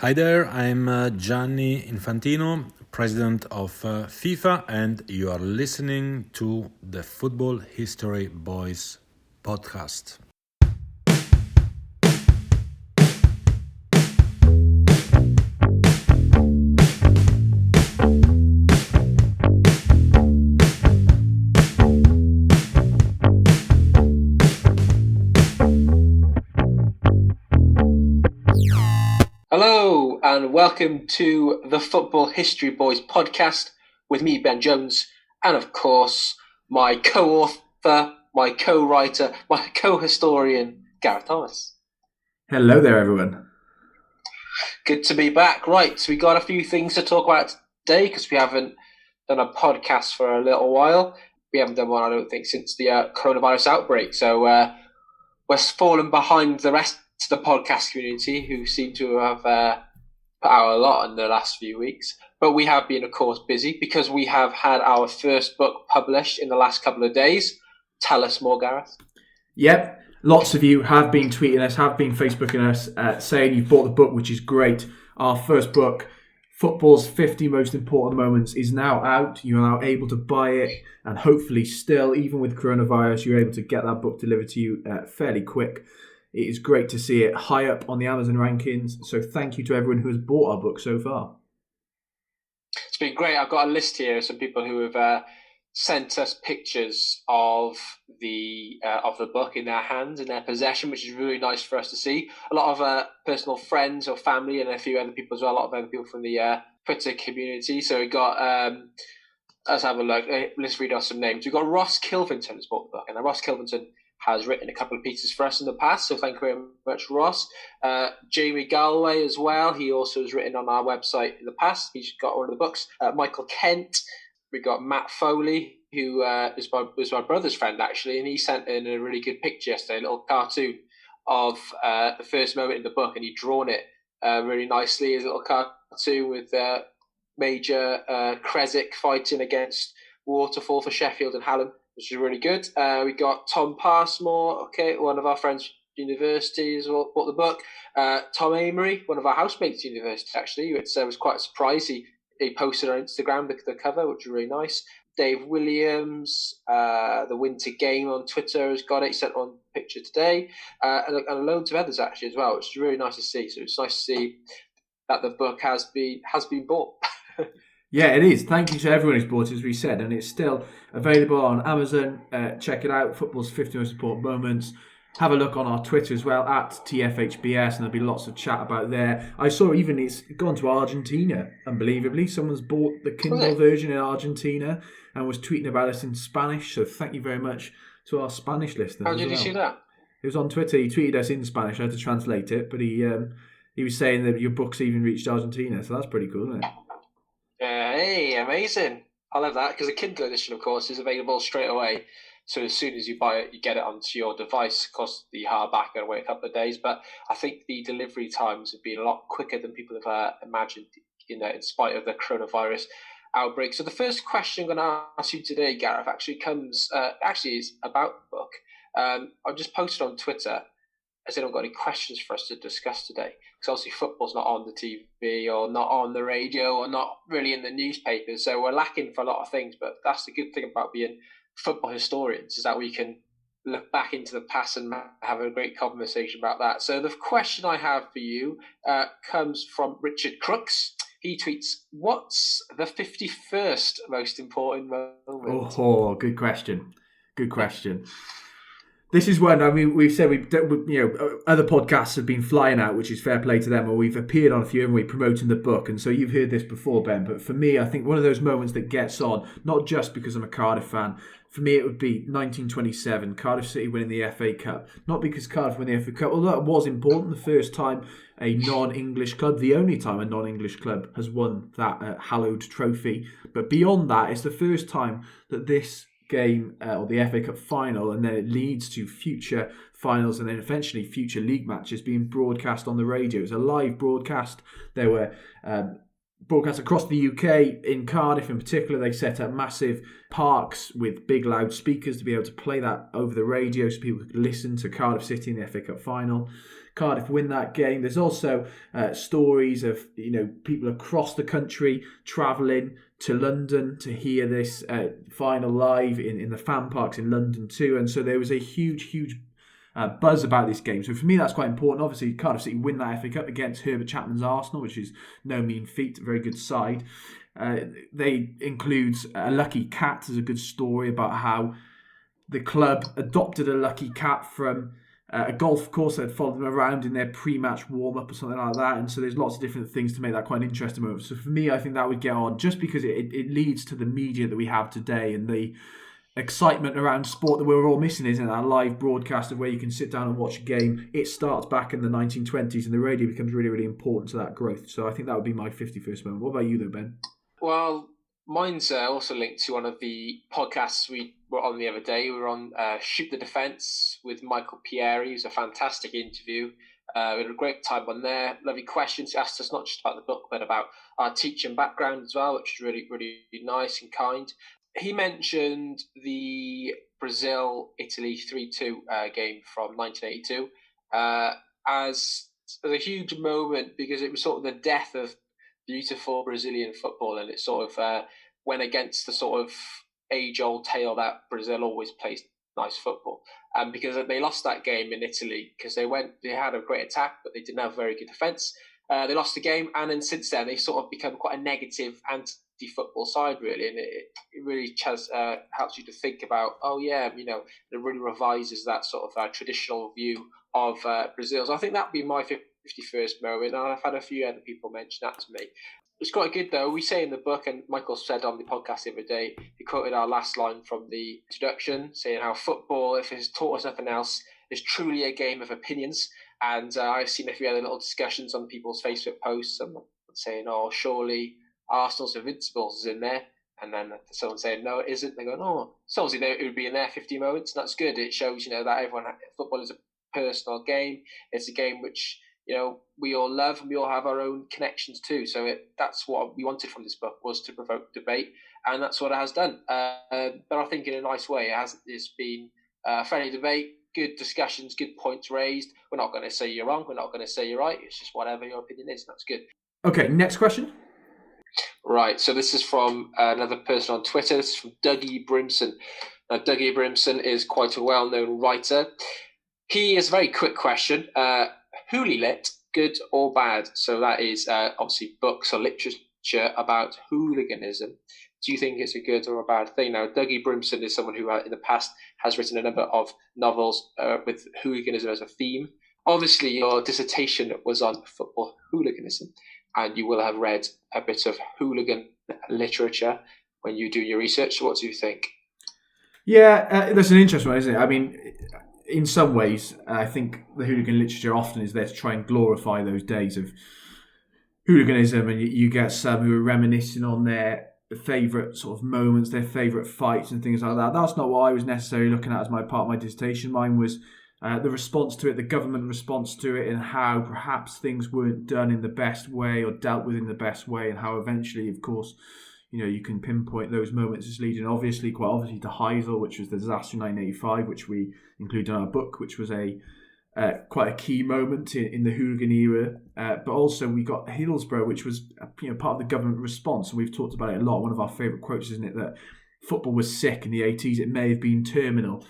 Hi there, I'm Gianni Infantino, president of FIFA, and you are listening to the Football History Boys podcast. Hello and welcome to the Football History Boys podcast with me, Ben Jones, and of course my co-author, my co-writer, my co-historian, Gareth Thomas. Hello there, everyone. Good to be back. Right, so we got a few things to talk about today because we haven't done a podcast for a little while. We haven't done one, I don't think, since the coronavirus outbreak. So we're falling behind the rest of the podcast community who seem to have put out a lot in the last few weeks. But we have been, of course, busy because we have had our first book published in the last couple of days. Tell us more, Gareth. Yep, lots of you have been tweeting us, have been Facebooking us, saying you've bought the book, which is great. Our first book, Football's 50 Most Important Moments, is now out. You are now able to buy it, and hopefully still, even with coronavirus, you're able to get that book delivered to you fairly quick. It is great to see it high up on the Amazon rankings. So thank you to everyone who has bought our book so far. It's been great. I've got a list here of some people who have sent us pictures of the book in their hands, in their possession, which is really nice for us to see. A lot of personal friends or family and a few other people as well. A lot of other people from the Twitter community. So we got, let's have a look. Let's read out some names. We've got Ross Kilvington who's bought the book. And Ross Kilvington has written a couple of pieces for us in the past, so thank you very much, Ross. Jamie Galway as well. He also has written on our website in the past. He's got one of the books. Michael Kent. We got Matt Foley, who was my brother's friend, actually, and he sent in a really good picture yesterday, a little cartoon of the first moment in the book, and he'd drawn it really nicely, as a little cartoon with Major Kresic fighting against Waterfall for Sheffield and Hallam, which is really good. We got Tom Passmore, one of our friends from university, as well, bought the book. Tom Amory, one of our housemates at university, actually, which was quite a surprise. He posted on Instagram the cover, which was really nice. Dave Williams, the Winter Game on Twitter has got it. He sent one picture today, and loads of others actually as well, which is really nice to see. So it's nice to see that the book has been bought. Yeah, it is. Thank you to everyone who's bought it, as we said, and it's still available on Amazon. Check it out, Football's 50 Most Important Moments. Have a look on our Twitter as well, at TFHBS, and there'll be lots of chat about there. I saw even it's gone to Argentina, unbelievably. Someone's bought the Kindle version in Argentina and was tweeting about us in Spanish, so thank you very much to our Spanish listeners. How did you see that? It was on Twitter. He tweeted us in Spanish. I had to translate it, but he was saying that your book's even reached Argentina, so that's pretty cool, isn't it? Hey, amazing. I love that, because the Kindle edition, of course, is available straight away. So as soon as you buy it, you get it onto your device. Of course, the hardback will wait a couple of days, but I think the delivery times have been a lot quicker than people have imagined, in spite of the coronavirus outbreak. So the first question I'm going to ask you today, Gareth, actually is about the book. I just posted on Twitter. Has anyone got any questions for us to discuss today? Because obviously football's not on the TV or not on the radio or not really in the newspapers. So we're lacking for a lot of things, but that's the good thing about being football historians, is that we can look back into the past and have a great conversation about that. So the question I have for you comes from Richard Crooks. He tweets, what's the 51st most important moment? Oh, good question. Good question. This is one, I mean, we've said, other podcasts have been flying out, which is fair play to them, or we've appeared on a few and we're promoting the book. And so you've heard this before, Ben, but for me, I think one of those moments that gets on, not just because I'm a Cardiff fan, for me it would be 1927, Cardiff City winning the FA Cup. Not because Cardiff won the FA Cup, although it was important, the first time a non-English club, the only time a non-English club has won that hallowed trophy. But beyond that, it's the first time that this game or the FA Cup final, and then it leads to future finals and then eventually future league matches being broadcast on the radio. It was a live broadcast. There were broadcasts across the UK. In Cardiff in particular, they set up massive parks with big loudspeakers to be able to play that over the radio so people could listen to Cardiff City in the FA Cup final. Cardiff win that game. There's also stories of people across the country travelling to London to hear this final live in the fan parks in London too. And so there was a huge buzz about this game. So for me, that's quite important. Obviously, Cardiff City win that FA Cup against Herbert Chapman's Arsenal, which is no mean feat, a very good side. They includes a lucky cat as a good story about how the club adopted a lucky cat from a golf course that had followed them around in their pre-match warm-up or something like that. And so there's lots of different things to make that quite an interesting moment. So for me, I think that would get on just because it leads to the media that we have today and the excitement around sport that we're all missing, isn't it? That live broadcast of where you can sit down and watch a game. It starts back in the 1920s and the radio becomes really, really important to that growth. So I think that would be my 51st moment. What about you though, Ben? Well, mine's also linked to one of the podcasts we were on the other day. We were on Shoot the Defence with Michael Pieri. It was a fantastic interview. We had a great time on there. Lovely questions. He asked us not just about the book, but about our teaching background as well, which is really, really nice and kind. He mentioned the Brazil-Italy 3-2 game from 1982 as a huge moment because it was sort of the death of beautiful Brazilian football, and it sort of went against the sort of age-old tale that Brazil always plays nice football. Because they lost that game in Italy because they had a great attack, but they didn't have very good defence. They lost the game, and then since then they sort of become quite a negative anti-football side, really, and it really helps you to think about, it really revises that sort of traditional view of Brazil. So I think that would be my 51st moment, and I've had a few other people mention that to me. It's quite good though. We say in the book, and Michael said on the podcast the other day, he quoted our last line from the introduction, saying how football, if it's taught us nothing else, is truly a game of opinions. And I've seen a few other little discussions on people's Facebook posts, someone saying, "Oh, surely Arsenal's Invincibles is in there," and then someone saying, "No, it isn't." They go, "No, so obviously it would be in there 50 moments." And that's good. It shows that football is a personal game. It's a game which we all love, and we all have our own connections too. So that's what we wanted from this book, was to provoke debate, and that's what it has done. But I think in a nice way. It's been friendly debate, good discussions, good points raised. We're not going to say you're wrong. We're not going to say you're right. It's just whatever your opinion is. And that's good. Okay, next question. Right. So this is from another person on Twitter. This is from Dougie Brimson. Now, Dougie Brimson is quite a well-known writer. He has a very quick question. Hoolilit, good or bad? So that is obviously books or literature about hooliganism. Do you think it's a good or a bad thing? Now, Dougie Brimson is someone who in the past has written a number of novels with hooliganism as a theme. Obviously, your dissertation was on football hooliganism, and you will have read a bit of hooligan literature when you do your research. So what do you think? Yeah, that's an interesting one, isn't it? I mean, in some ways, I think the hooligan literature often is there to try and glorify those days of hooliganism, and you get some who are reminiscing on their favourite sort of moments, their favourite fights and things like that. That's not what I was necessarily looking at as my part of my dissertation. Mine was the response to it, the government response to it, and how perhaps things weren't done in the best way or dealt with in the best way, and how eventually, of course, you can pinpoint those moments as leading quite obviously to Heysel, which was the disaster in 1985, which we include in our book, which was quite a key moment in the hooligan era. But also we got Hillsborough, which was part of the government response, and we've talked about it a lot. One of our favourite quotes, isn't it, that football was sick in the 80s. It may have been terminal.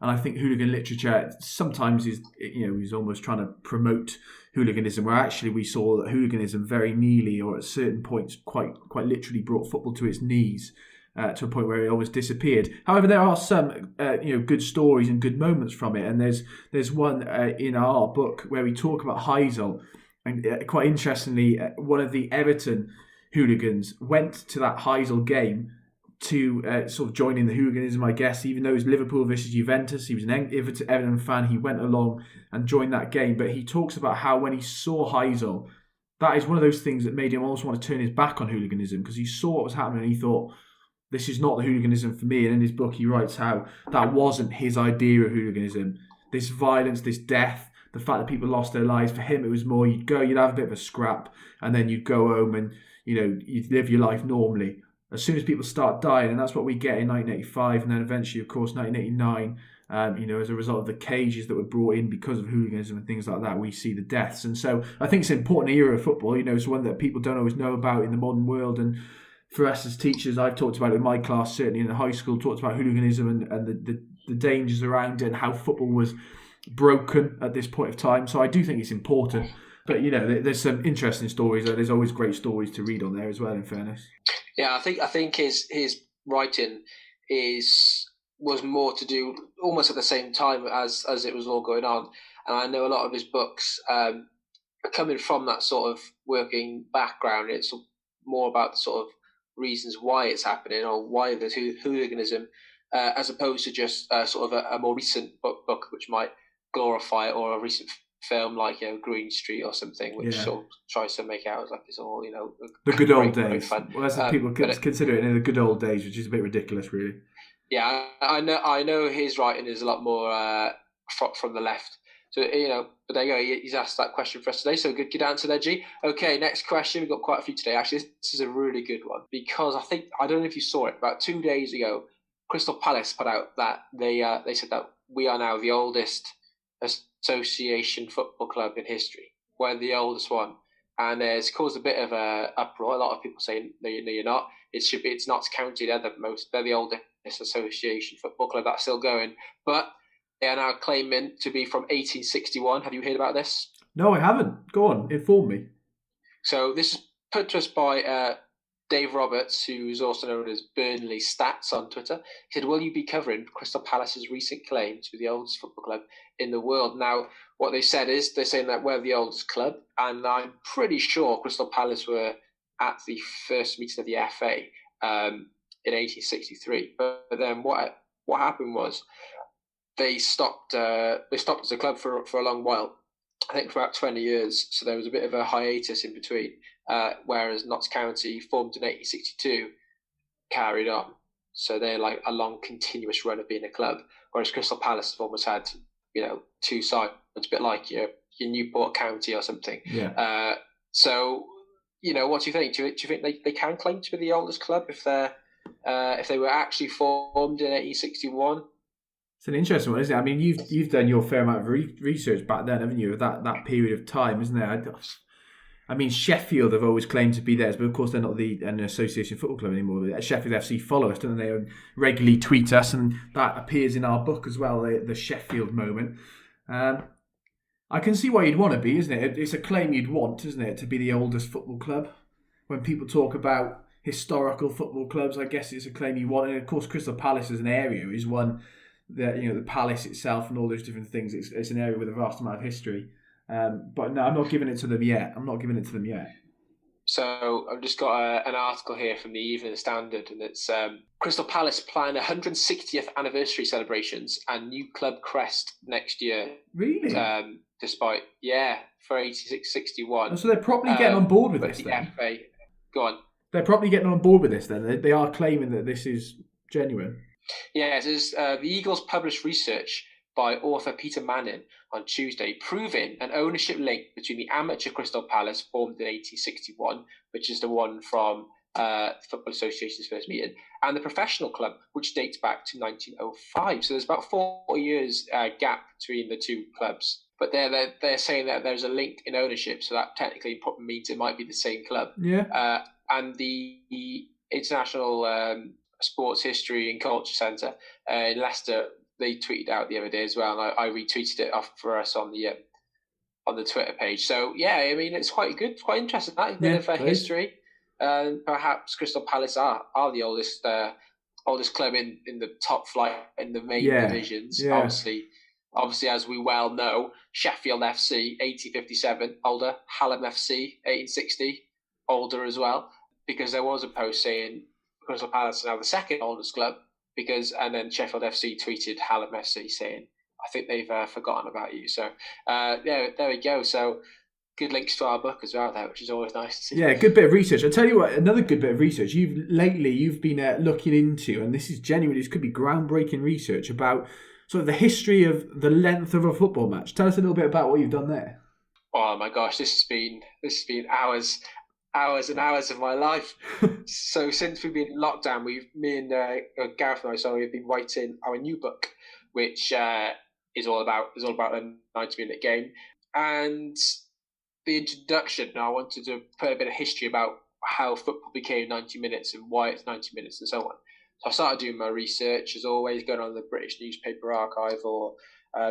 And I think hooligan literature sometimes is almost trying to promote hooliganism, where actually we saw that hooliganism very nearly, or at certain points, quite literally brought football to its knees, to a point where it almost disappeared. However, there are some good stories and good moments from it, and there's one in our book where we talk about Heysel, and quite interestingly, one of the Everton hooligans went to that Heysel game to sort of join in the hooliganism, I guess. Even though it was Liverpool versus Juventus, he was an Everton fan, he went along and joined that game. But he talks about how when he saw Heysel, that is one of those things that made him almost want to turn his back on hooliganism, because he saw what was happening and he thought, this is not the hooliganism for me. And in his book, he writes how that wasn't his idea of hooliganism. This violence, this death, the fact that people lost their lives, for him, it was more you'd have a bit of a scrap, and then you'd go home and, you'd live your life normally. As soon as people start dying, and that's what we get in 1985, and then eventually, of course, 1989, As a result of the cages that were brought in because of hooliganism and things like that, we see the deaths. And so I think it's an important era of football. It's one that people don't always know about in the modern world. And for us as teachers, I've talked about it in my class, certainly in the high school, talked about hooliganism and the dangers around it and how football was broken at this point of time. So I do think it's important. But, there's some interesting stories. There's always great stories to read on there as well, in fairness. Yeah, I think his writing was more to do almost at the same time as it was all going on. And I know a lot of his books are coming from that sort of working background. It's more about the sort of reasons why it's happening or why there's hooliganism, as opposed to just sort of a more recent book which might glorify it, or a recent film like Green Street or something, which sort of tries to make out like it's all the good old days. Well, as people consider it in the good old days, which is a bit ridiculous, really. Yeah, I know his writing is a lot more from the left. So but there you go. He's asked that question for us today. So good answer there, G. Okay, next question. We've got quite a few today. Actually, this is a really good one because I don't know if you saw it. About 2 days ago, Crystal Palace put out that they said that we are now the oldest association football club in history. We're the oldest one, and it's caused a bit of a uproar. A lot of people saying no, you're not. It's Notts County. They're the oldest association football club that's still going, but they are now claiming to be from 1861. Have you heard about this? No, I haven't. Go on, inform me. So this is put to us by Dave Roberts, who's also known as Burnley Stats on Twitter. He said, will you be covering Crystal Palace's recent claim to be the oldest football club in the world? Now, what they said is they're saying that we're the oldest club, and I'm pretty sure Crystal Palace were at the first meeting of the FA in 1863. But then what happened was they stopped as a club for a long while. I think for about 20 years. So there was a bit of a hiatus in between. Whereas Notts County, formed in 1862, carried on. So they're like a long, continuous run of being a club. Whereas Crystal Palace have almost had, two sides. It's a bit like your Newport County or something. Yeah. So, what do you think? Do you think they can claim to be the oldest club if they were actually formed in 1861? It's an interesting one, isn't it? I mean, you've done your fair amount of research back then, haven't you? That period of time, isn't it? I mean, Sheffield have always claimed to be theirs, but of course they're not an association football club anymore. Sheffield FC follow us, don't they? And regularly tweet us, and that appears in our book as well, the Sheffield moment. I can see why you'd want to be, isn't it? It's a claim you'd want, isn't it, to be the oldest football club? When people talk about historical football clubs, I guess it's a claim you want. And of course, Crystal Palace as an area is one that, the palace itself and all those different things. It's an area with a vast amount of history. But no, I'm not giving it to them yet. So I've just got an article here from the Evening Standard, and it's Crystal Palace plan 160th anniversary celebrations and new club crest next year. Really? Despite, for 1861. So they're probably getting on board with this then? FA, go on. They're probably getting on board with this then? They are claiming that this is genuine? Yeah, the Eagles published research by author Peter Manning on Tuesday, proving an ownership link between the amateur Crystal Palace, formed in 1861, which is the one from the Football Association's first meeting, and the professional club, which dates back to 1905. So there's about 4 years gap between the two clubs. But they're saying that there's a link in ownership, so that technically probably means it might be the same club. Yeah. And the International Sports History and Culture Centre in Leicester, they tweeted out the other day as well, and I retweeted it off for us on the Twitter page. So I mean, it's quite good, quite interesting. That bit of history. Perhaps Crystal Palace are the oldest club in the top flight in the main divisions. Yeah. Obviously, as we well know, Sheffield FC 1857 older, Hallam FC 1860 older as well. Because there was a post saying Crystal Palace are now the second oldest club. And then Sheffield FC tweeted Hallam FC saying, I think they've forgotten about you. So, there we go. So, good links to our book as well there, which is always nice to see. Yeah, good bit of research. I'll tell you what, another good bit of research you've been looking into, and this could be groundbreaking research about sort of the history of the length of a football match. Tell us a little bit about what you've done there. Oh my gosh, this has been hours and hours of my life. So since we've been in lockdown, me and Gareth and I, we've been writing our new book, which is all about a 90-minute game. And the introduction, I wanted to put a bit of history about how football became 90 minutes and why it's 90 minutes and so on. So I started doing my research, as always, going on the British Newspaper Archive or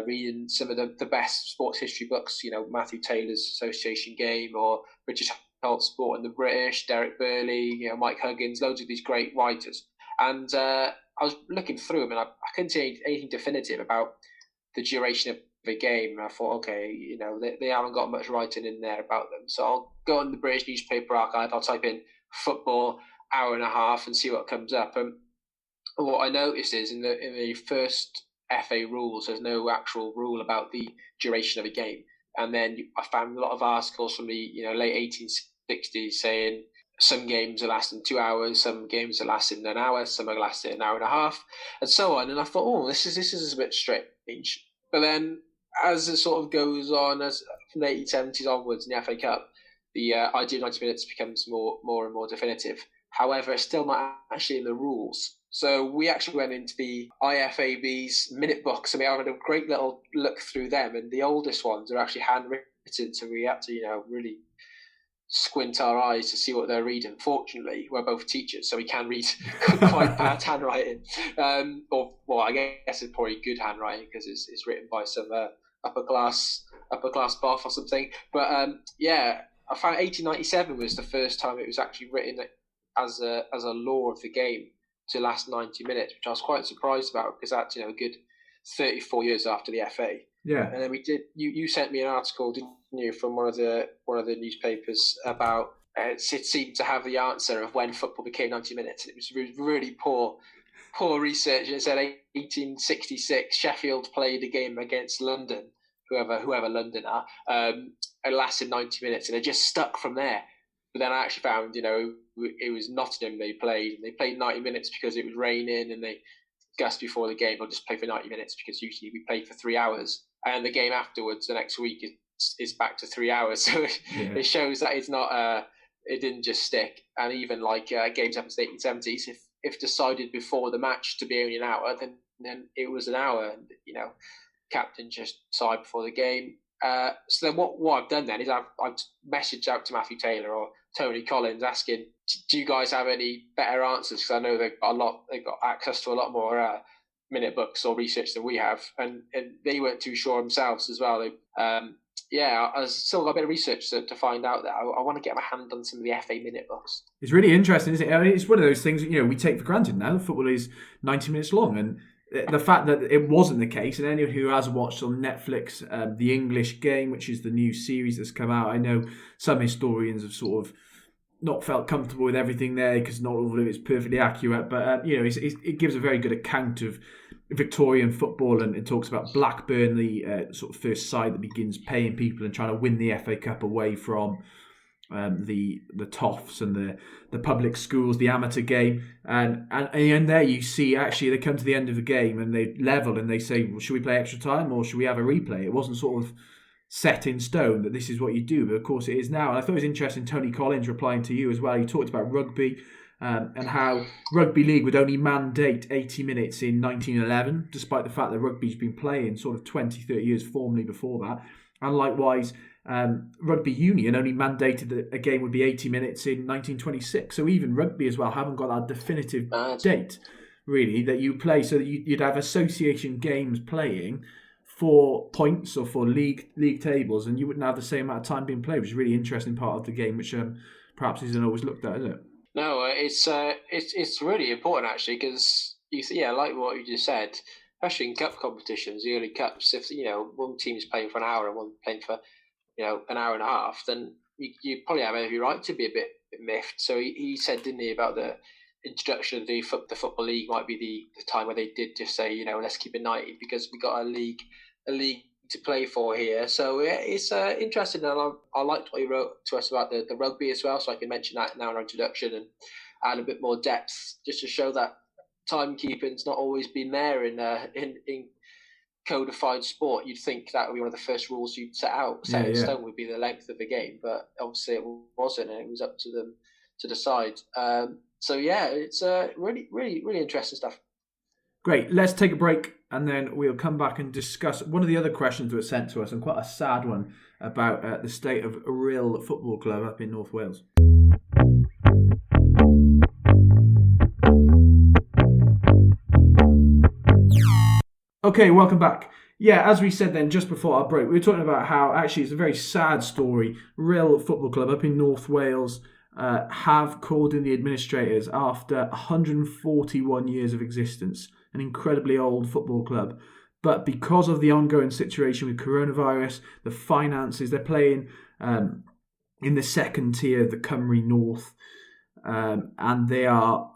reading some of the best sports history books, Matthew Taylor's Association Game or British Health Sport and the British, Derek Burley, Mike Huggins, loads of these great writers. And I was looking through them and I couldn't see anything definitive about the duration of the game. And I thought, okay, they haven't got much writing in there about them. So I'll go on the British Newspaper Archive, I'll type in football hour and a half and see what comes up. And what I noticed is in the first FA rules, there's no actual rule about the duration of a game. And then I found a lot of articles from the late 1860s saying some games are lasting 2 hours, some games are lasting an hour, some are lasting an hour and a half, and so on. And I thought, this is a bit strange. But then, as it sort of goes on, as from the 1870s onwards in the FA Cup, the idea of 90 minutes becomes more and more definitive. However, it's still not actually in the rules. So we actually went into the IFAB's minute books, and we had a great little look through them. And the oldest ones are actually handwritten, so we had to really squint our eyes to see what they're reading. Fortunately, we're both teachers, so we can read quite bad handwriting. I guess it's probably good handwriting because it's written by some upper class boff or something. But I found 1897 was the first time it was actually written as a law of the game to last 90 minutes, which I was quite surprised about because that's a good 34 years after the FA. Yeah. And then we did. You sent me an article, didn't you, from one of the newspapers about it seemed to have the answer of when football became 90 minutes. It was really poor research. It said 1866 Sheffield played a game against London, whoever London are, it lasted 90 minutes, and it just stuck from there. But then I actually found, it was Nottingham they played. And they played 90 minutes because it was raining, and they just before the game, I'll just play for 90 minutes because usually we play for 3 hours. And the game afterwards, the next week, is back to 3 hours. So it shows that it's not, it didn't just stick. And even like games up in the 1870s, if decided before the match to be only an hour, then it was an hour. And, captain just decided before the game. So then what I've done then is I've messaged out to Matthew Taylor or Tony Collins asking, do you guys have any better answers? Because I know they've got access to a lot more minute books or research than we have, and they weren't too sure themselves as well. I still got a bit of research to find out that I want to get my hand on some of the FA minute books. It's really interesting, isn't it? I mean, it's one of those things we take for granted now. Football is 90 minutes long, and the fact that it wasn't the case, and anyone who has watched on Netflix The English Game, which is the new series that's come out, I know some historians have sort of not felt comfortable with everything there because not all of it's perfectly accurate, but it gives a very good account of Victorian football, and it talks about Blackburn, the sort of first side that begins paying people and trying to win the FA Cup away from the Toffs and the public schools, the amateur game, and there you see actually they come to the end of the game and they level and they say, well, should we play extra time or should we have a replay? It wasn't sort of set in stone that this is what you do, but of course it is now. And I thought it was interesting, Tony Collins replying to you as well. You talked about rugby and how rugby league would only mandate 80 minutes in 1911, despite the fact that rugby's been playing sort of 20, 30 years formally before that. And likewise, rugby union only mandated that a game would be 80 minutes in 1926. So even rugby as well haven't got that definitive date, really, that you play. So that you'd have association games playing for points or for league tables, and you wouldn't have the same amount of time being played, which is a really interesting part of the game, which perhaps isn't always looked at, is it? No, it's really important actually, because like what you just said, especially in cup competitions, the early cups, if one team's playing for an hour and one playing for an hour and a half, then you probably have every right to be a bit miffed. So he said, didn't he, about the introduction of the Football League might be the time where they did just say, let's keep it 90 because we got a league to play for here. So it's interesting, and I liked what he wrote to us about the rugby as well, so I can mention that now in our introduction and add a bit more depth just to show that timekeeping's not always been there in codified sport. You'd think that would be one of the first rules you'd set in stone would be the length of the game, but obviously it wasn't, and it was up to them to decide. It's really, really, really interesting stuff. Great. Let's take a break and then we'll come back and discuss one of the other questions that were sent to us, and quite a sad one, about the state of Rhyl Football Club up in North Wales. Okay, welcome back. Yeah, as we said then, just before our break, we were talking about how actually it's a very sad story. Rhyl Football Club up in North Wales have called in the administrators after 141 years of existence, an incredibly old football club. But because of the ongoing situation with coronavirus, the finances, they're playing in the second tier of the Cymru North, and they are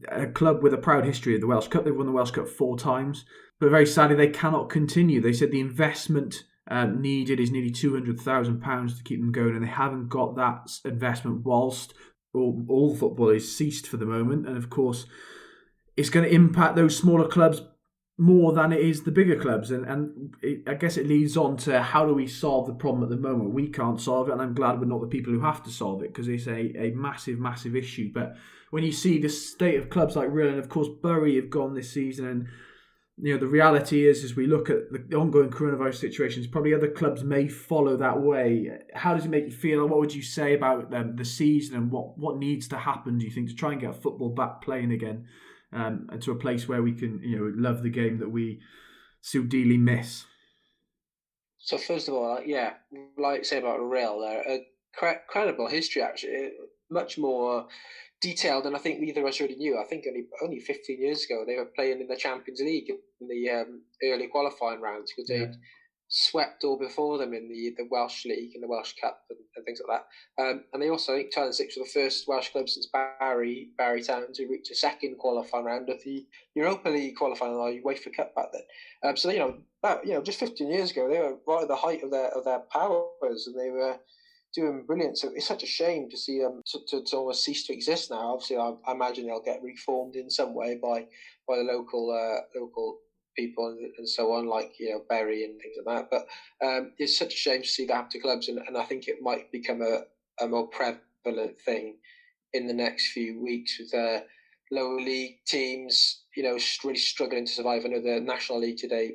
a club with a proud history of the Welsh Cup. They've won the Welsh Cup 4 times. But very sadly, they cannot continue. They said the investment needed is nearly £200,000 to keep them going, and they haven't got that investment whilst all football is ceased for the moment. And of course, it's going to impact those smaller clubs more than it is the bigger clubs. And I guess it leads on to how do we solve the problem at the moment? We can't solve it, and I'm glad we're not the people who have to solve it, because it's a massive, massive issue. But when you see the state of clubs like Rhyl, and of course Bury have gone this season, and the reality is, as we look at the ongoing coronavirus situations, probably other clubs may follow that way. How does it make you feel? What would you say about the season, and what needs to happen, do you think, to try and get football back playing again, and to a place where we can love the game that we so dearly miss? So first of all, yeah, like say about Rhyl, they're a credible history, actually, much more detailed than I think neither of us really knew. I think only 15 years ago they were playing in the Champions League in the early qualifying rounds, because they'd swept all before them in the Welsh League and the Welsh Cup and things like that. And they also, I think, 2006 were the first Welsh club since Barry Town to reach a second qualifying round of the Europa League qualifying, or UEFA Cup back then. So just 15 years ago, they were right at the height of their powers, and they were doing brilliant. So it's such a shame to see them to almost cease to exist now. Obviously, I imagine they'll get reformed in some way by the local people and so on, like Bury and things like that. But it's such a shame to see that happen to clubs, and I think it might become a more prevalent thing in the next few weeks with lower league teams, really struggling to survive. I know the National League today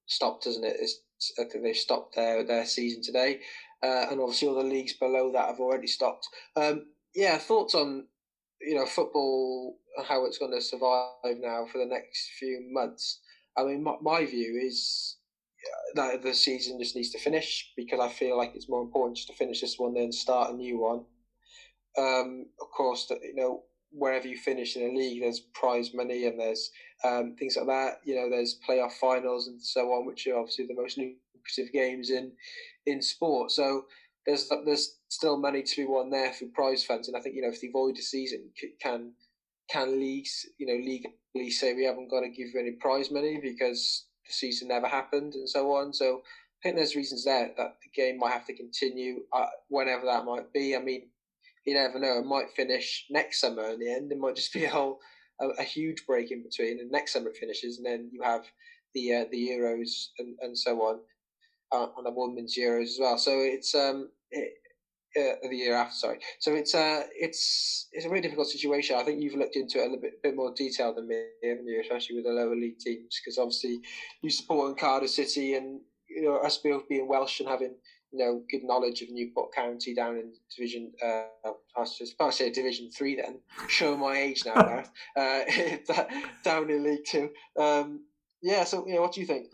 stopped, doesn't it? I think they've stopped their season today. And obviously all the leagues below that have already stopped. Thoughts on football and how it's going to survive now for the next few months. I mean, my view is that the season just needs to finish, because I feel like it's more important just to finish this one than start a new one. Of course, that wherever you finish in a league, there's prize money and there's things like that. There's playoff finals and so on, which are obviously the most lucrative games in sport. So there's still money to be won there through prize funds. And I think if they void a season, can leagues legally say we haven't got to give you any prize money because the season never happened and so on. So I think there's reasons there that the game might have to continue whenever that might be. I mean, you never know. It might finish next summer in the end. It might just be a huge break in between, and next summer it finishes, and then you have the Euros and so on, and the Women's Euros as well. So it's the year after, sorry. So it's a really difficult situation. I think you've looked into it a little bit more detail than me, haven't you? Especially with the lower league teams, because obviously you support Cardiff City, and us both being Welsh and having good knowledge of Newport County down in Division. I was just about to say Division 3. Then show my age now, Gareth. Down in League 2. So what do you think?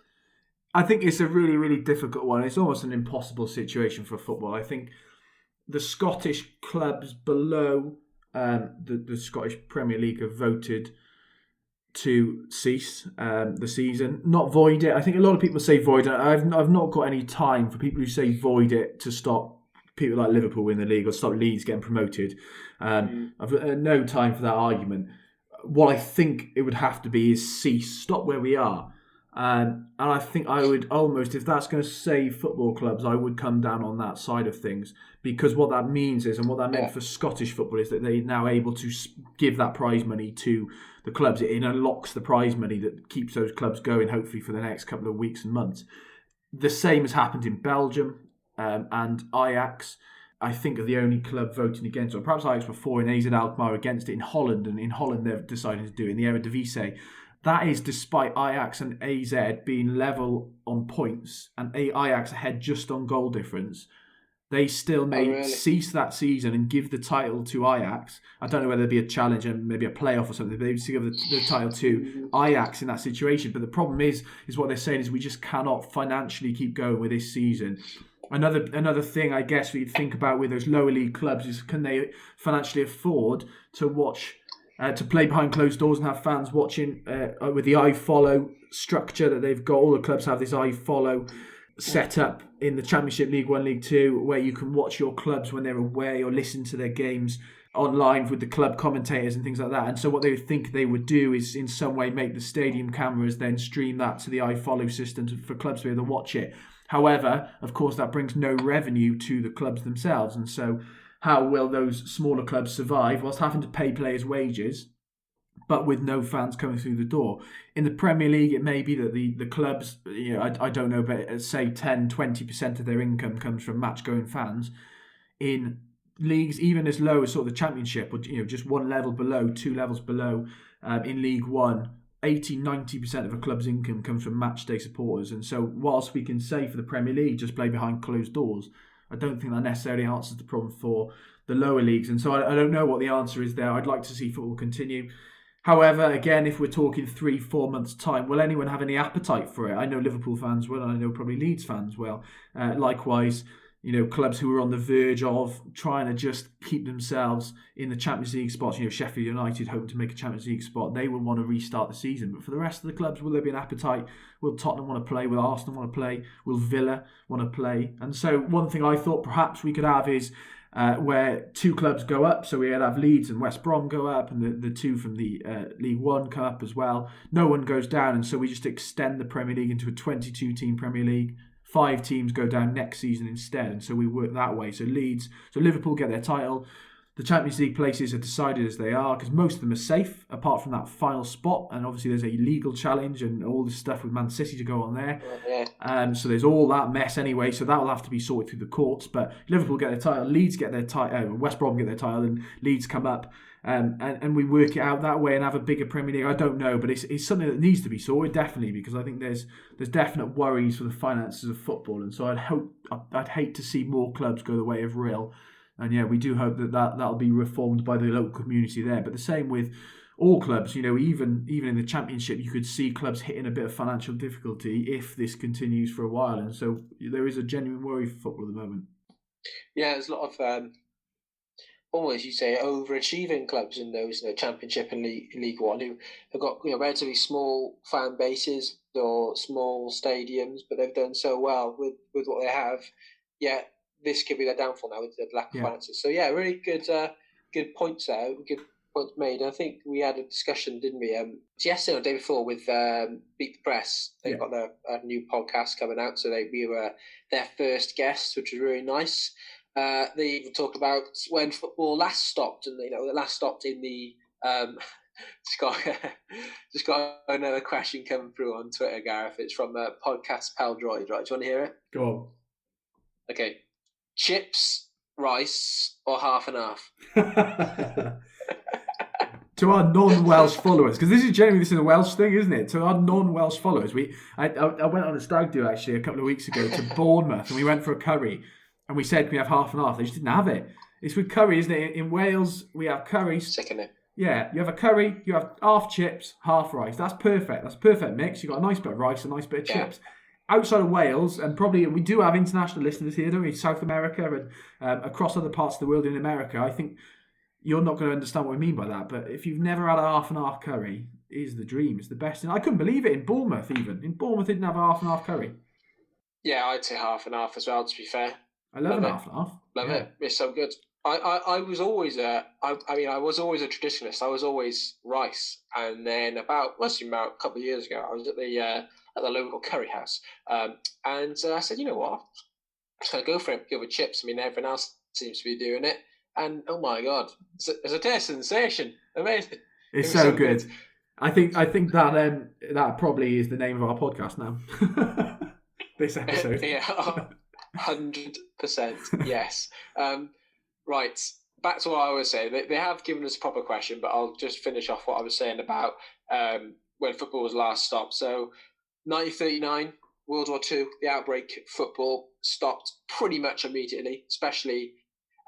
I think it's a really, really difficult one. It's almost an impossible situation for football. I think the Scottish clubs below the Scottish Premier League have voted to cease the season, not void it. I think a lot of people say void it. I've not got any time for people who say void it to stop people like Liverpool win the league or stop Leeds getting promoted. I've got no time for that argument. What I think it would have to be is cease, stop where we are. And I think I would almost, if that's going to save football clubs, I would come down on that side of things, because what that means is, and what that meant for Scottish football is that they're now able to give that prize money to the clubs. It unlocks the prize money that keeps those clubs going, hopefully for the next couple of weeks and months. The same has happened in Belgium, and Ajax, I think, are the only club voting against it. Or perhaps Ajax were for, and AZ Alkmaar against it in Holland, and in Holland they've decided to do it in the Eredivisie. That is despite Ajax and AZ being level on points and Ajax ahead just on goal difference. They still may cease that season and give the title to Ajax. I don't know whether there'd be a challenge and maybe a playoff or something, but they'd give the title to Ajax in that situation. But the problem is what they're saying is we just cannot financially keep going with this season. Another thing, I guess, we think about with those lower league clubs is, can they financially afford to watch, to play behind closed doors and have fans watching with the iFollow structure that they've got? All the clubs have this iFollow set up in the Championship, League 1, League 2, where you can watch your clubs when they're away or listen to their games online with the club commentators and things like that. And so what they would think they would do is in some way make the stadium cameras then stream that to the iFollow system for clubs to be able to watch it. However, of course, that brings no revenue to the clubs themselves. And so how will those smaller clubs survive whilst having to pay players' wages, but with no fans coming through the door? In the Premier League, it may be that the clubs, I don't know, but say 10, 20% of their income comes from match-going fans. In leagues even as low as sort of the Championship, or just one level below, 2 levels below, in League 1, 80-90% of a club's income comes from match day supporters. And so whilst we can say for the Premier League just play behind closed doors, I don't think that necessarily answers the problem for the lower leagues. And so I don't know what the answer is there. I'd like to see football continue. However, again, if we're talking 3-4 months' time, will anyone have any appetite for it? I know Liverpool fans will, and I know probably Leeds fans will. Likewise, clubs who are on the verge of trying to just keep themselves in the Champions League spots. Sheffield United hoping to make a Champions League spot. They will want to restart the season. But for the rest of the clubs, will there be an appetite? Will Tottenham want to play? Will Arsenal want to play? Will Villa want to play? And so one thing I thought perhaps we could have is where 2 clubs go up. So we'd have Leeds and West Brom go up, and the 2 from the League 1 come up as well. No one goes down, and so we just extend the Premier League into a 22-team Premier League. 5 teams go down next season instead, and so we work that way. So Liverpool get their title. The Champions League places are decided as they are because most of them are safe, apart from that final spot. And obviously there's a legal challenge and all this stuff with Man City to go on there. So there's all that mess anyway. So that will have to be sorted through the courts. But Liverpool get their title, Leeds get their title, West Brom get their title, and Leeds come up. And we work it out that way and have a bigger Premier League. I don't know, but it's something that needs to be sorted, definitely, because I think there's definite worries for the finances of football. And so I'd hate to see more clubs go the way of Real. And yeah, we do hope that'll be reformed by the local community there. But the same with all clubs, even in the Championship, you could see clubs hitting a bit of financial difficulty if this continues for a while. And so there is a genuine worry for football at the moment. Yeah, there's a lot of almost, you say, overachieving clubs in those Championship and League 1 who have got relatively small fan bases or small stadiums, but they've done so well with what they have. Yeah. This could be their downfall now with the lack of finances. So yeah, really good points there. Good points made. I think we had a discussion, didn't we? Yesterday or the day before with Beat the Press. They've got a new podcast coming out, so we were their first guests, which was really nice. They even talk about when football last stopped, and it last stopped in the. Just got another question coming through on Twitter, Gareth. It's from Podcast Pal Droid. Right, do you want to hear it? Go on. Okay. Chips, rice, or half and half? To our non-Welsh followers, because this is a Welsh thing, isn't it? To our non-Welsh followers, I went on a stag do actually a couple of weeks ago to Bournemouth, and we went for a curry, and we said, can we have half and half? They just didn't have it. It's with curry, isn't it? In Wales, we have curries. Sick, it? Yeah, you have a curry, you have half chips, half rice. That's perfect. That's a perfect mix. You've got a nice bit of rice, a nice bit of chips. Outside of Wales, and probably we do have international listeners here, don't we? South America and across other parts of the world in America. I think you're not going to understand what I mean by that. But if you've never had a half and half curry, it is the dream. It's the best. And I couldn't believe it in Bournemouth even. In Bournemouth, they didn't have a half and half curry. Yeah, I'd say half and half as well, to be fair. I love half and half. Love it. It's so good. I was always I was always a traditionalist. I was always rice. And then about a couple of years ago, I was at the local curry house. And I said, you know what? I'm just going to go for it, go with chips. I mean, everyone else seems to be doing it. And oh my God, it's a taste sensation. Amazing. It's so good. I think that probably is the name of our podcast now. This episode. Yeah, 100%. Yes. Right. Back to what I was saying. They have given us a proper question, but I'll just finish off what I was saying about when football was last stopped. So 1939, World War II, the outbreak, football stopped pretty much immediately, especially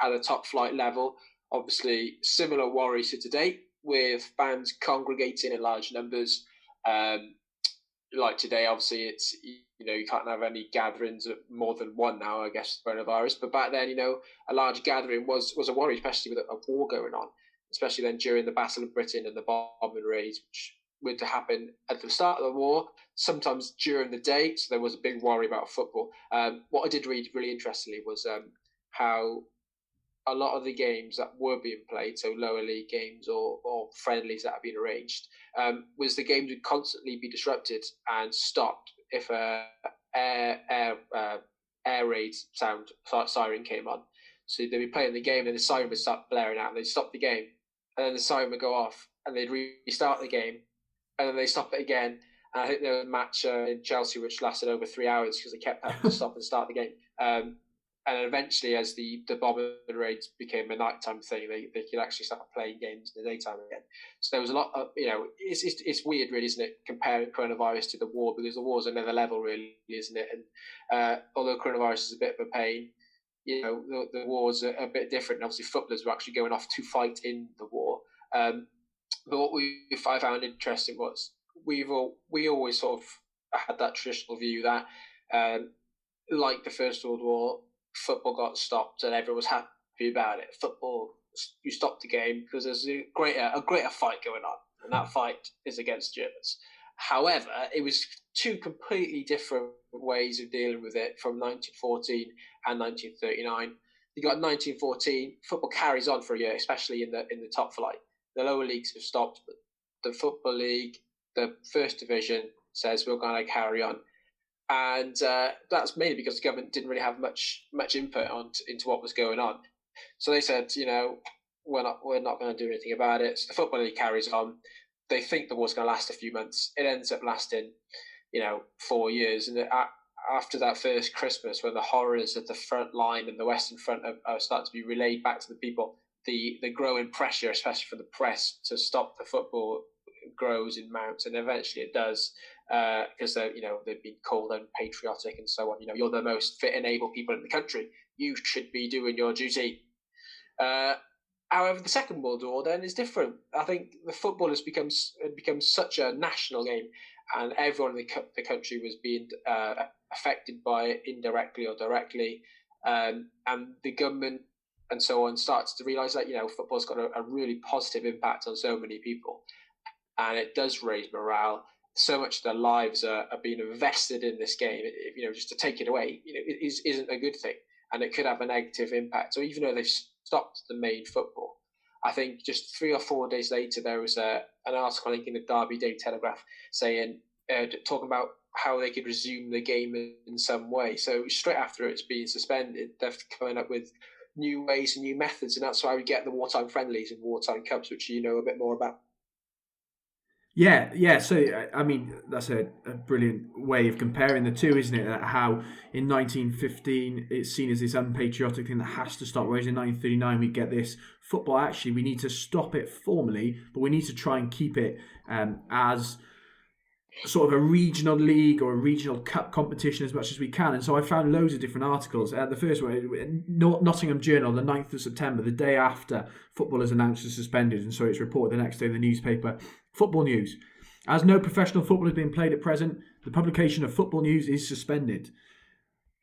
at the top flight level. Obviously, similar worries to today, with fans congregating in large numbers. Like today, obviously, it's, you can't have any gatherings of more than one now, I guess, coronavirus. But back then, a large gathering was a worry, especially with a war going on, especially then during the Battle of Britain and the bombing raids, which were to happen at the start of the war, sometimes during the day. So there was a big worry about football. What I did read really interestingly was how a lot of the games that were being played, so lower league games or friendlies that have been arranged, was the games would constantly be disrupted and stopped if a air raid siren came on. So they'd be playing the game and the siren would start blaring out and they'd stop the game, and then the siren would go off and they'd restart the game, and then they stop it again. And I think there was a match in Chelsea which lasted over 3 hours because they kept having to stop and start the game. And eventually, as the bombing raids became a nighttime thing, they could actually start playing games in the daytime again. So there was a lot of, it's weird, really, isn't it, comparing coronavirus to the war, because the war is another level, really, isn't it? And although coronavirus is a bit of a pain, the wars are a bit different. And obviously, footballers were actually going off to fight in the war. But what I found interesting was we always sort of had that traditional view that, like the First World War, football got stopped and everyone was happy about it. Football, you stopped the game because there's a greater fight going on, and that fight is against Germans. However, it was two completely different ways of dealing with it from 1914 and 1939. You got 1914, football carries on for a year, especially in the top flight. The lower leagues have stopped, but the Football League, the First Division, says we're going to carry on. And that's mainly because the government didn't really have much input into what was going on. So they said, we're not going to do anything about it. So the Football League carries on. They think the war's going to last a few months. It ends up lasting, 4 years. And after that first Christmas, when the horrors at the front line and the Western Front are starting to be relayed back to the people, the growing pressure, especially from the press, to stop the football grows in mounts, and eventually it does, because they've been called unpatriotic and so on. You're the most fit and able people in the country. You should be doing your duty. However, the Second World War then is different. I think the football has become such a national game, and everyone in the country was being affected by it indirectly or directly, and the government and so on starts to realise that football's got a really positive impact on so many people. And it does raise morale. So much of their lives are being invested in this game. Just to take it away, it isn't a good thing, and it could have a negative impact. So even though they've stopped the main football, I think just 3 or 4 days later there was an article, I think, in the Derby Daily Telegraph saying, talking about how they could resume the game in some way. So straight after it's being suspended, they're coming up with new ways and new methods, and that's why we get the wartime friendlies and wartime cups, which you know a bit more about. Yeah. So, I mean, that's a brilliant way of comparing the two, isn't it? How in 1915 it's seen as this unpatriotic thing that has to stop, whereas in 1939 we get this football. Actually, we need to stop it formally, but we need to try and keep it as sort of a regional league or a regional cup competition as much as we can. And so I found loads of different articles. The first one, Nottingham Journal, the 9th of September, the day after football is announced as suspended, and so it's reported the next day in the newspaper. Football news. As no professional football is being played at present, the publication of football news is suspended.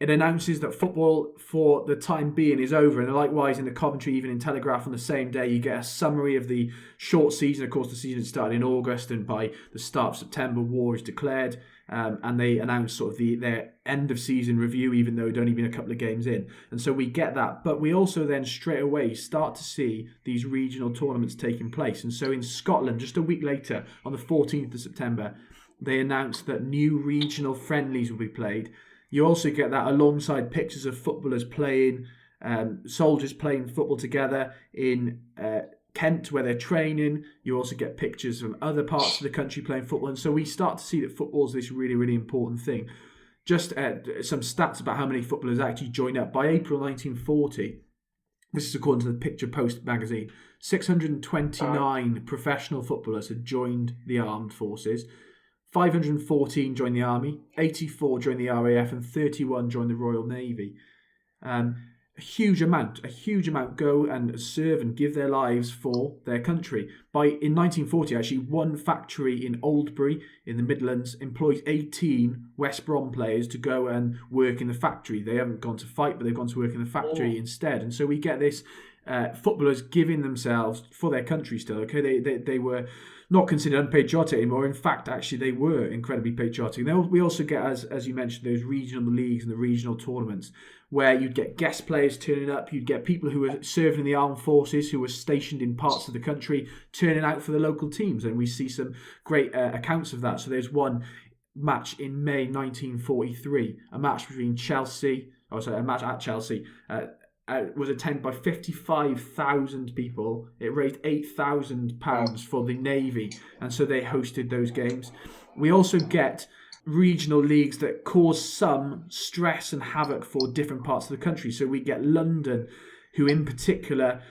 It announces that football for the time being is over. And likewise in the Coventry Evening Telegraph on the same day, you get a summary of the short season. Of course, the season started in August, and by the start of September, war is declared. And they announce sort of their end of season review, even though it'd only been a couple of games in. And so we get that. But we also then straight away start to see these regional tournaments taking place. And so in Scotland, just a week later, on the 14th of September, they announced that new regional friendlies will be played. You also get that alongside pictures of footballers playing, soldiers playing football together in Kent, where they're training. You also get pictures from other parts of the country playing football. And so we start to see that football is this really, really important thing. Just some stats about how many footballers actually joined up. By April 1940, This is according to the Picture Post magazine. 629 professional footballers had joined the armed forces. 514 joined the army, 84 joined the RAF, and 31 joined the Royal Navy. A huge amount go and serve and give their lives for their country. In 1940, actually, one factory in Oldbury in the Midlands employs 18 West Brom players to go and work in the factory. They haven't gone to fight, but they've gone to work in the factory instead. And so we get this footballers giving themselves for their country still. Okay, they were not considered unpatriotic anymore. In fact, actually, they were incredibly patriotic. Then we also get, as you mentioned, those regional leagues and the regional tournaments where you'd get guest players turning up. You'd get people who were serving in the armed forces, who were stationed in parts of the country, turning out for the local teams. And we see some great accounts of that. So there's one match in May 1943, a match at Chelsea, was attended by 55,000 people. It raised £8,000 for the Navy, and so they hosted those games. We also get regional leagues that cause some stress and havoc for different parts of the country. So we get London, who in particular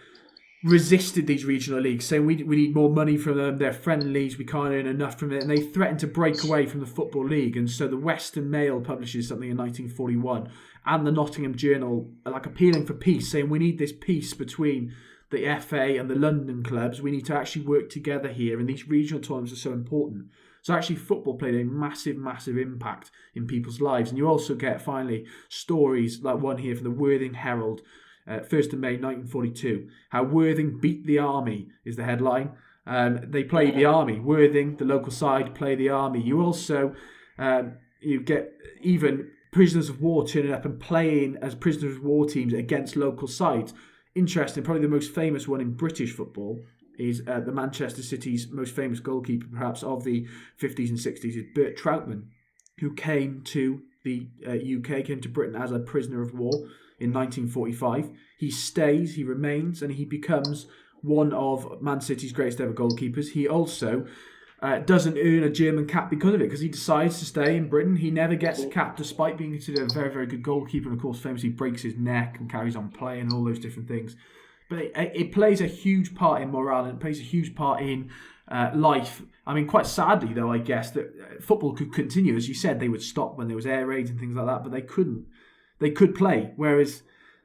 resisted these regional leagues, saying we need more money from them, they're friendlies, we can't earn enough from it, and they threatened to break away from the Football League. And so the Western Mail publishes something in 1941, and the Nottingham Journal, like appealing for peace, saying we need this peace between the FA and the London clubs. We need to actually work together here, and these regional tournaments are so important. So actually football played a massive, massive impact in people's lives. And you also get, finally, stories like one here from the Worthing Herald, 1st of May 1942. How Worthing beat the army is the headline. They play the army. Worthing, the local side, play the army. You also you get even prisoners of war turning up and playing as prisoners of war teams against local sides. Interesting, probably the most famous one in British football is the Manchester City's most famous goalkeeper, perhaps, of the 50s and 60s, is Bert Troutman, who came to the UK, came to Britain as a prisoner of war in 1945. He stays, he remains, and he becomes one of Man City's greatest ever goalkeepers. He also doesn't earn a German cap because of it, because he decides to stay in Britain. He never gets a cap, despite being considered a very, very good goalkeeper. And of course, famously breaks his neck and carries on playing and all those different things. But it plays a huge part in morale, and it plays a huge part in life. I mean, quite sadly, though, I guess, that football could continue. As you said, they would stop when there was air raids and things like that, but they couldn't. They could play, whereas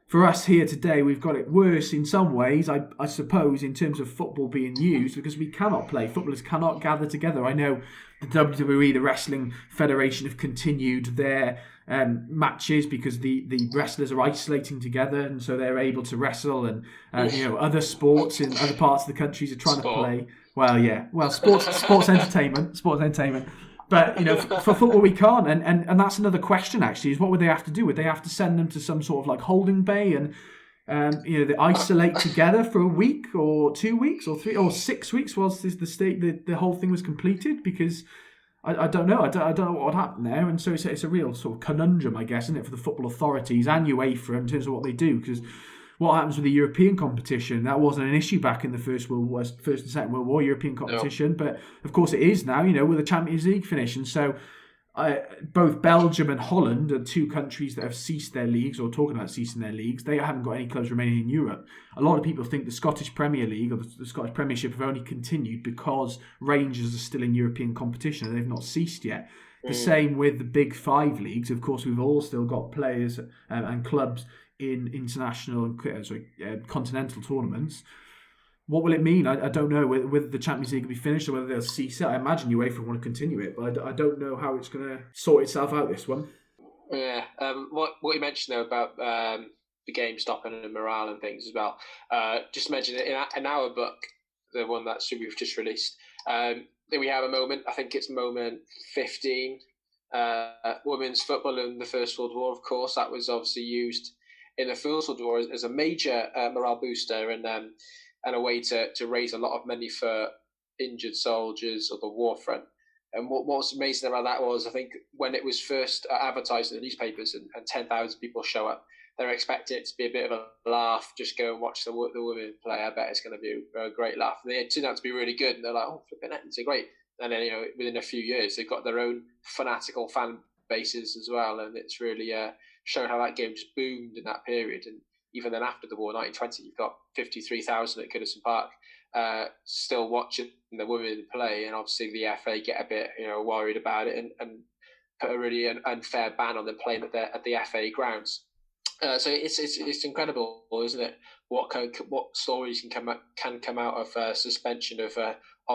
for us here today, we've got it worse in some ways, I suppose, in terms of football being used, because we cannot play. Footballers cannot gather together. I know the WWE, the Wrestling Federation, have continued their matches because the wrestlers are isolating together, and so they're able to wrestle. And other sports in other parts of the countries are trying to play. Sports entertainment. But for football we can't, and that's another question. Actually, is what would they have to do? Would they have to send them to some sort of like holding bay and they isolate together for a week or 2 weeks or 3 or 6 weeks whilst the whole thing was completed? Because I don't know. I don't know what would happen there, and so it's a real sort of conundrum, I guess, isn't it, for the football authorities and UEFA in terms of what they do? Because what happens with the European competition? That wasn't an issue back in the First and Second World War, European competition, but of course it is now, with the Champions League finish. And so both Belgium and Holland are two countries that have ceased their leagues, or talking about ceasing their leagues. They haven't got any clubs remaining in Europe. A lot of people think the Scottish Premier League or the Scottish Premiership have only continued because Rangers are still in European competition and they've not ceased yet. The same with the Big Five leagues. Of course, we've all still got players and clubs in international and continental tournaments. What will it mean? I don't know whether the Champions League will be finished or whether they'll cease it. I imagine UEFA will want to continue it, but I don't know how it's going to sort itself out, this one. Yeah. What you mentioned, though, about the game stopping and morale and things as well. Just mention it in our book, the one that we've just released. We have a moment, I think it's moment 15, women's football in the First World War, of course. That was obviously used in the First World War as a major morale booster and a way to raise a lot of money for injured soldiers or the war front. And what was amazing about that was, I think, when it was first advertised in the newspapers and 10,000 people show up, they were expecting it to be a bit of a laugh, just go and watch the women play. I bet it's going to be a great laugh. And it turned out to be really good. And they're like, oh, flipping it, it's great. And then, within a few years, they've got their own fanatical fan bases as well. And it's really shown how that game just boomed in that period. And even then after the war, 1920, you've got 53,000 at Goodison Park still watching the women play, and obviously the FA get a bit worried about it and put a really unfair ban on them playing at the FA grounds. So it's incredible, isn't it? What stories can come out of suspension of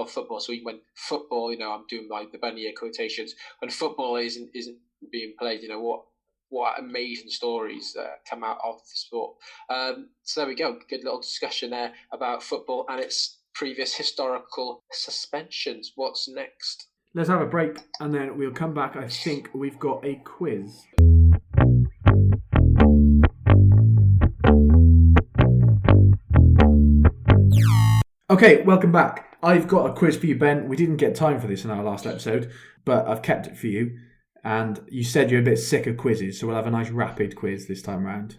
football. So when football, I'm doing like the bunny quotations, when football isn't being played, what amazing stories come out of the sport. So there we go. Good little discussion there about football and its previous historical suspensions. What's next? Let's have a break and then we'll come back. I think we've got a quiz. Okay, welcome back. I've got a quiz for you, Ben. We didn't get time for this in our last episode, but I've kept it for you. And you said you're a bit sick of quizzes, so we'll have a nice rapid quiz this time around.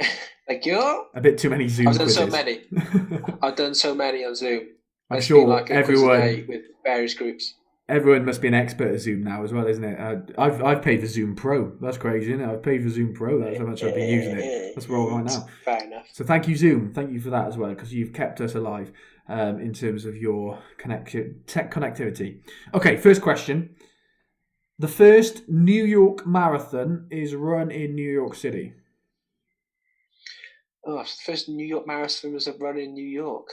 Thank you. A bit too many Zoom quizzes. I've done so many. I've done so many on Zoom. I'm sure everyone with various groups. Everyone must be an expert at Zoom now as well, isn't it? I've paid for Zoom Pro. That's crazy, isn't it? I've paid for Zoom Pro. That's how much I've been using it. That's where I'm right now. Fair enough. So thank you, Zoom. Thank you for that as well, because you've kept us alive in terms of your tech connectivity. Okay, first question. The first New York Marathon is run in New York City. Oh, the first New York Marathon was run in New York.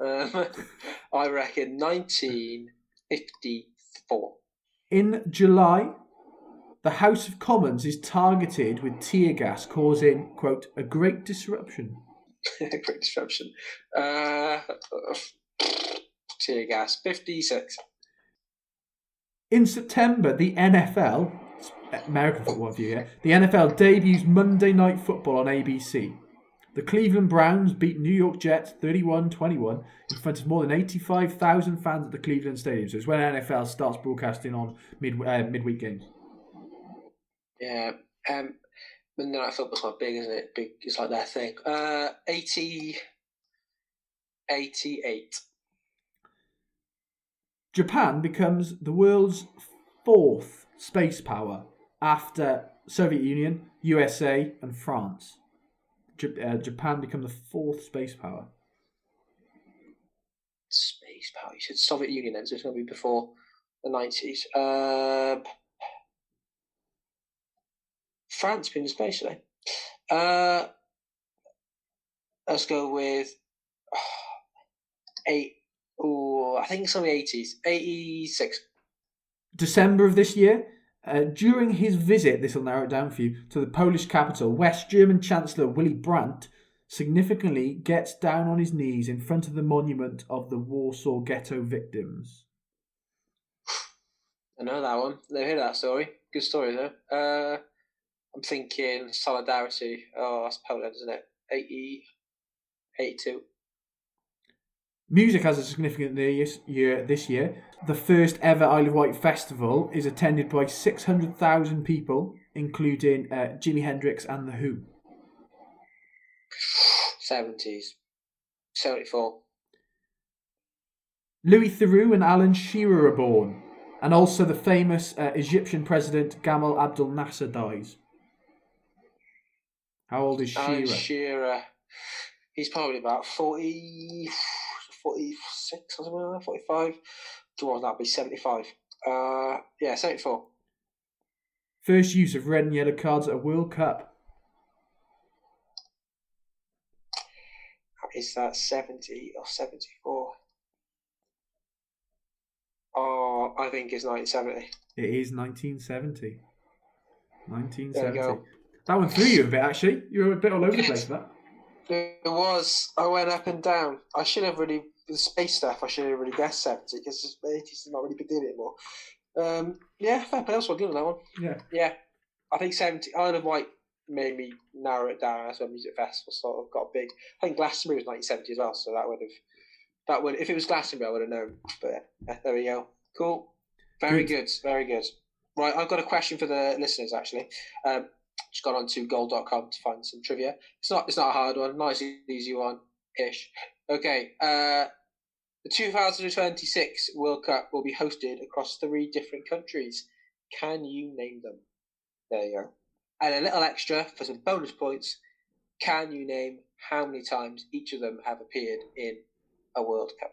I reckon 1954. In July, the House of Commons is targeted with tear gas, causing, quote, a great disruption. Great disruption. Tear gas. 56. In September, the NFL, American football view here, the NFL debuts Monday Night Football on ABC. The Cleveland Browns beat New York Jets 31-21 in front of more than 85,000 fans at the Cleveland Stadium. So it's when NFL starts broadcasting on midweek games. Yeah. Monday Night Football's quite big, isn't it? Big, it's like their thing. 88. Japan becomes the world's fourth space power after Soviet Union, USA and France. Japan become the fourth space power. Space power? You said Soviet Union then, so it's going to be before the 90s. France being in space today. Let's go with 8. Oh, I think it's on the 80s. 86. December of this year, during his visit, this will narrow it down for you, to the Polish capital, West German Chancellor Willy Brandt significantly gets down on his knees in front of the monument of the Warsaw Ghetto victims. I know that one. Never heard that story. Good story, though. I'm thinking Solidarity. Oh, that's Poland, isn't it? 82. Music has a significant year this year. The first ever Isle of Wight festival is attended by 600,000 people, including Jimi Hendrix and The Who. 70s. 74. Louis Theroux and Alan Shearer are born. And also the famous Egyptian president Gamal Abdel Nasser dies. How old is Shearer? Alan Shearer. He's probably about 40... 46 or something like that, 45. Towards that would be 75. 74. First use of red and yellow cards at a World Cup. Is that 70 or 74? Oh, I think it's 1970. It is 1970. 1970. There you go. That one threw you a bit, actually. You were a bit all over the place for that. It was. I went up and down. I should have really, the space stuff, I should have really guessed 70 because 80s is not really a big deal anymore. Fair play. That's what good on that one. Yeah. I think 70. Isle of Wight made me narrow it down. That's when music festivals sort of got big. I think Glastonbury was 1970 as well, so that would if it was Glastonbury, I would have known. But there we go. Cool. Very good. Very good. Right, I've got a question for the listeners actually. Just gone on to goal.com to find some trivia. It's not a hard one, nice easy one ish. Okay, the 2026 World Cup will be hosted across 3 different countries. Can you name them? There you go. And a little extra for some bonus points. Can you name how many times each of them have appeared in a World Cup?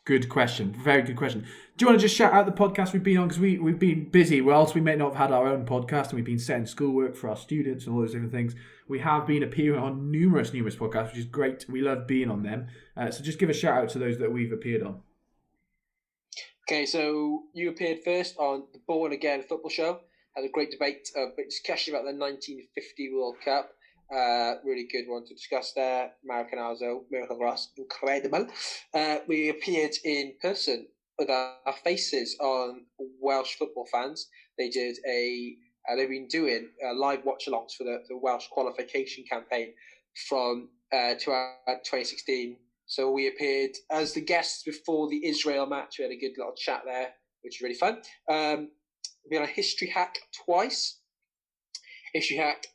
Good question. Very good question. Do you want to just shout out the podcast we've been on? Because we've been busy. Whilst we may not have had our own podcast and we've been setting schoolwork for our students and all those different things, we have been appearing on numerous podcasts, which is great. We love being on them. So just give a shout out to those that we've appeared on. Okay, so you appeared first on the Born Again Football Show. Had a great debate, discussion about the 1950 World Cup. Really good one to discuss there. Maracanazo, Miracle Ross, incredible. We appeared in person with our faces on Welsh football fans. They did they've been doing live watch-alongs for the Welsh qualification campaign from 2016. So we appeared as the guests before the Israel match. We had a good little chat there, which was really fun. We had a History Hack twice. History Hack,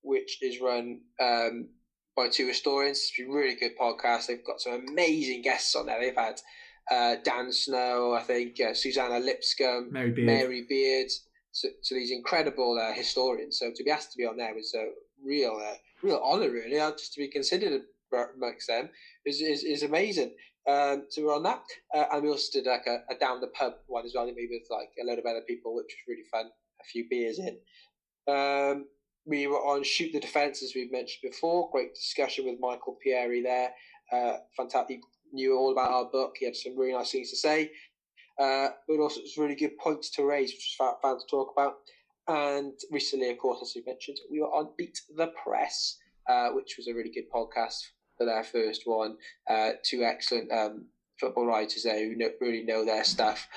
which is run by two historians. It's been a really good podcast. They've got some amazing guests on there. They've had Dan Snow, I think, Susanna Lipscomb, Mary Beard. So these incredible historians. So to be asked to be on there was a real honour, really. Just to be considered amongst them is amazing. So we're on that. And we also did like a down the pub one as well, maybe with like a load of other people, which was really fun. A few beers in. We were on Shoot the Defence, as we've mentioned before. Great discussion with Michael Pieri there. Fantastic. He knew all about our book. He had some really nice things to say. But also, it was really good points to raise, which was fun to talk about. And recently, of course, as we mentioned, we were on Beat the Press, which was a really good podcast for their first one. Two excellent football writers there who really know their stuff.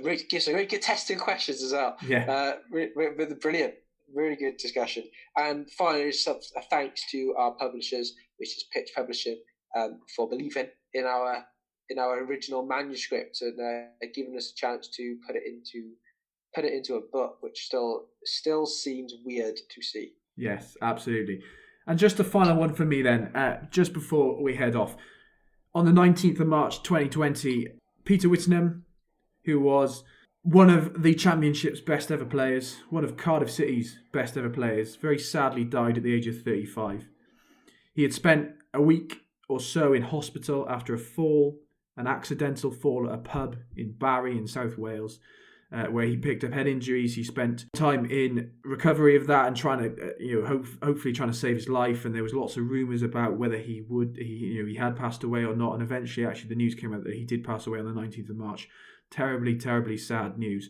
Really gives some really good testing questions as well. Yeah. Brilliant. Really good discussion. And finally, a thanks to our publishers, which is Pitch Publishing, for believing in our original manuscript and giving us a chance to put it into a book, which still seems weird to see. Yes, absolutely. And just a final one for me then, just before we head off. On the 19th of March 2020, Peter Whittingham, who was one of the Championship's best ever players, one of Cardiff City's best ever players, very sadly died at the age of 35. He had spent a week or so in hospital after an accidental fall at a pub in Barry in South Wales, where he picked up head injuries. He spent time in recovery of that and trying to, hopefully trying to save his life. And there was lots of rumours about whether he had passed away or not. And eventually, actually, the news came out that he did pass away on the 19th of March. Terribly, terribly sad news.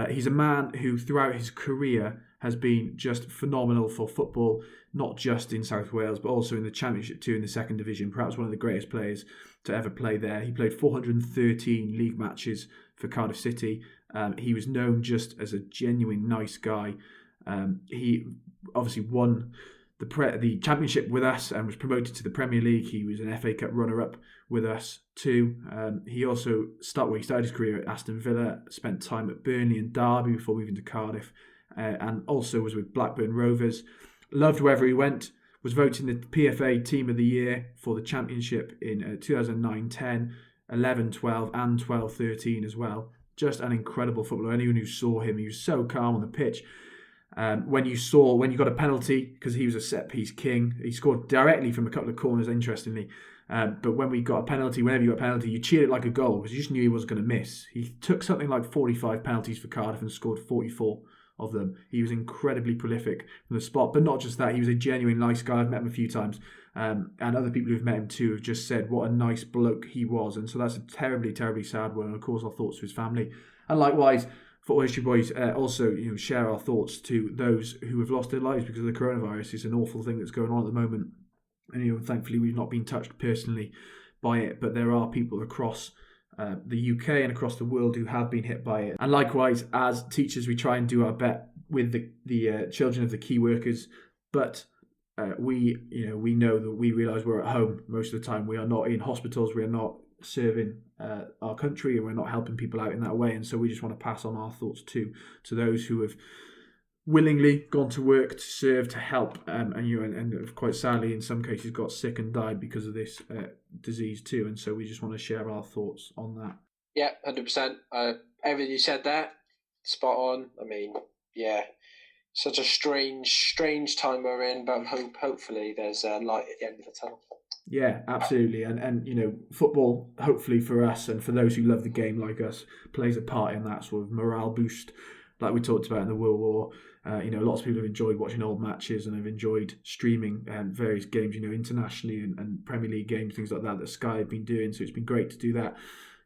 He's a man who, throughout his career, has been just phenomenal for football, not just in South Wales, but also in the Championship 2 in the second division. Perhaps one of the greatest players to ever play there. He played 413 league matches for Cardiff City. He was known just as a genuine nice guy. He obviously won the Championship with us and was promoted to the Premier League. He was an FA Cup runner-up with us too. He also started his career at Aston Villa, spent time at Burnley and Derby before moving to Cardiff, and also was with Blackburn Rovers. Loved wherever he went. Was voted the PFA Team of the Year for the Championship in 2009, 10, 11, 12 and 12, 13 as well. Just an incredible footballer. Anyone who saw him, he was so calm on the pitch. When you got a penalty, because he was a set-piece king, he scored directly from a couple of corners, interestingly. But when we got a penalty, whenever you got a penalty, you cheered it like a goal because you just knew he wasn't going to miss. He took something like 45 penalties for Cardiff and scored 44 of them. He was incredibly prolific from the spot. But not just that, he was a genuine nice guy. I've met him a few times. And other people who've met him too have just said what a nice bloke he was. And so that's a terribly, terribly sad one. And of course, our thoughts to his family. And likewise, Football History Boys also share our thoughts to those who have lost their lives because of the coronavirus. It's an awful thing that's going on at the moment. And thankfully, we've not been touched personally by it. But there are people across the UK and across the world who have been hit by it. And likewise, as teachers, we try and do our bit with the children of the key workers. But we know that we realise we're at home most of the time. We are not in hospitals. We are not serving our country, and we're not helping people out in that way. And so we just want to pass on our thoughts to those who have willingly gone to work to serve, to help, and quite sadly in some cases got sick and died because of this disease too. And so we just want to share our thoughts on that. Yeah, 100%. Everything you said there, spot on. I mean, yeah, Such a strange time we're in, but hopefully there's a light at the end of the tunnel. Yeah, absolutely. And football, hopefully for us and for those who love the game like us, plays a part in that sort of morale boost, like we talked about in the World War. Lots of people have enjoyed watching old matches and have enjoyed streaming various games, internationally and Premier League games, things like that Sky have been doing. So it's been great to do that.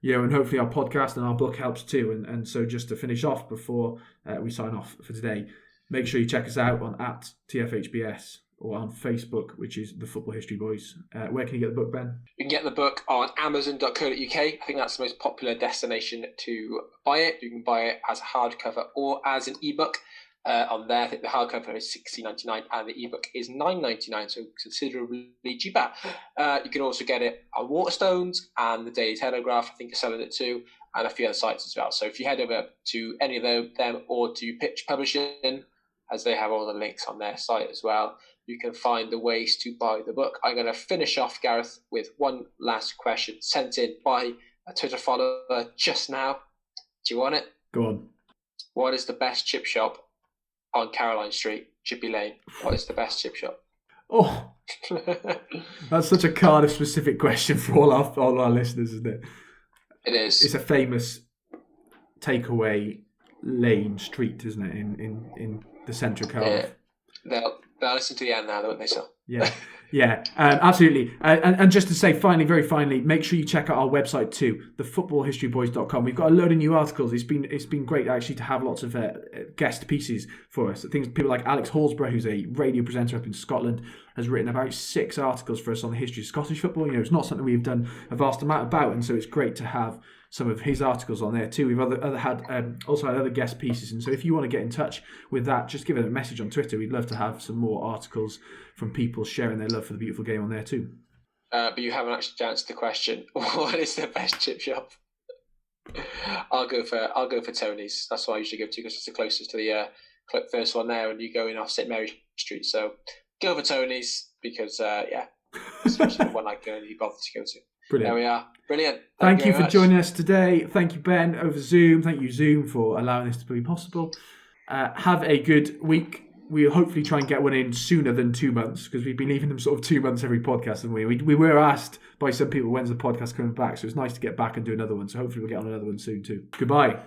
And hopefully our podcast and our book helps too. And so just to finish off before we sign off for today, make sure you check us out on @TFHBS or on Facebook, which is the Football History Boys. Where can you get the book, Ben? You can get the book on amazon.co.uk. I think that's the most popular destination to buy it. You can buy it as a hardcover or as an ebook. On there, I think the hardcover is $16.99 and the ebook is $9.99, so considerably cheaper. You can also get it on Waterstones and the Daily Telegraph. I think are selling it too, and a few other sites as well. So if you head over to any of them or to Pitch Publishing, as they have all the links on their site as well, you can find the ways to buy the book. I'm going to finish off, Gareth, with one last question sent in by a Twitter follower just now. Do you want it? Go on. What is the best chip shop on Caroline Street, Chippy Lane? What is the best chip shop? Oh, that's such a Cardiff-specific question for all our listeners, isn't it? It is. It's a famous takeaway lane street, isn't it, in the centre of Cardiff? Yeah. They'll listen to the end now, won't they, sir? Yeah, absolutely. And just to say, very finally, make sure you check out our website too, thefootballhistoryboys.com. We've got a load of new articles. It's been great actually to have lots of guest pieces for us. People like Alex Horsburgh, who's a radio presenter up in Scotland, has written about 6 articles for us on the history of Scottish football. It's not something we've done a vast amount about, and so it's great to have some of his articles on there too. We've also had other guest pieces, and so if you want to get in touch with that, just give it a message on Twitter. We'd love to have some more articles from people sharing their love for the beautiful game on there too. But you haven't actually answered the question. What is the best chip shop? I'll go for Tony's. That's what I usually go to because it's the closest to the first one there, and you go in off St Mary Street. So go for Tony's because especially the one I can only bother to go to. Brilliant. There we are. Brilliant. Thank you for joining us today. Thank you, Ben, over Zoom. Thank you, Zoom, for allowing this to be possible. Have a good week. We'll hopefully try and get one in sooner than 2 months because we've been leaving them sort of 2 months every podcast, haven't we? We were asked by some people, when's the podcast coming back? So it's nice to get back and do another one. So hopefully we'll get on another one soon too. Goodbye.